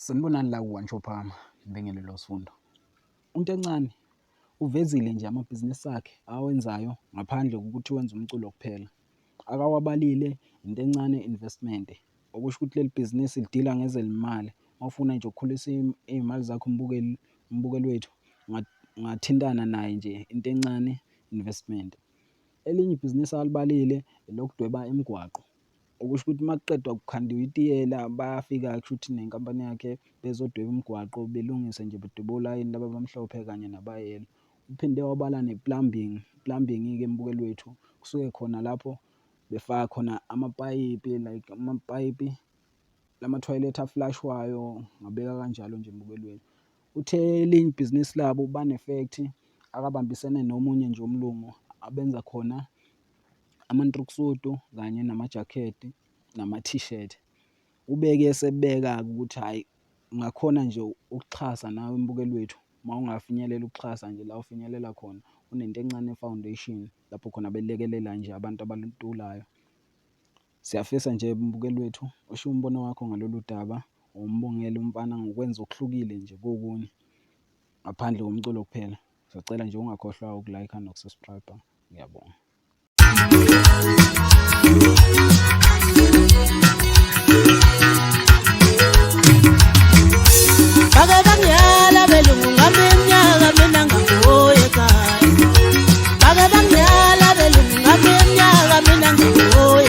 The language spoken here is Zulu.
Sanibonani la kuwantshophama nibingelelo sifundo. uNtencane uvezile nje amabhizinisi akhe awenzayo ngaphandle kokuthi wenze umculo kuphela. Akawabalile Ntencane Investment, okusho ukuthi leli bhizinisi lidila ngezelimali. Mawufuna nje ukukhulisa iy'mali zakho umbukeli wethu, ungathintana naye nje Ntencane Investment. Elinye ibhizinisi alibalile elokudweba imigwaqo, okusho ukuthi uma kuqedwa kukhandiwa itiyela bayafika kusho ukuthi nenkampani yakhe bezodweba imigwaqo, belungise nje bedwebe olayini laba abamhlophe kanye nabayelo. Uphinde wabala ne-plumbing. Plumbing-ke mbukeli wethu kusuke khona lapho befaka khona amapayipi, like amapayipi lamathoyilethi aflashwayo, ngabeka kanjalo nje mbukeli wethu. Uthe elinye ibhizinisi labo bane-factory akabambisene nomunye nje umlungu abenza khona amantruksutu kanye namajakhethi nama-t-shirt. Ubeke esebeka-ke ukuthi hhayi, ungakhona nje ukuxhasa nawe mbukeli wethu. Uma ungafinyelela ukuxhasa nje la ufinyelela khona, uNtencane Foundation, lapho khona belekelela nje abantu abantulayo. Siyafisa nje mbukeli wethu, usho umbono wakho ngalolu daba, umbongele umfana ngokwenza okuhlukile nje kokunye ngaphandle komculo kuphela. Siyacela nje ungakhohlwa uku-like noku-subscribe. Ngiyabonga.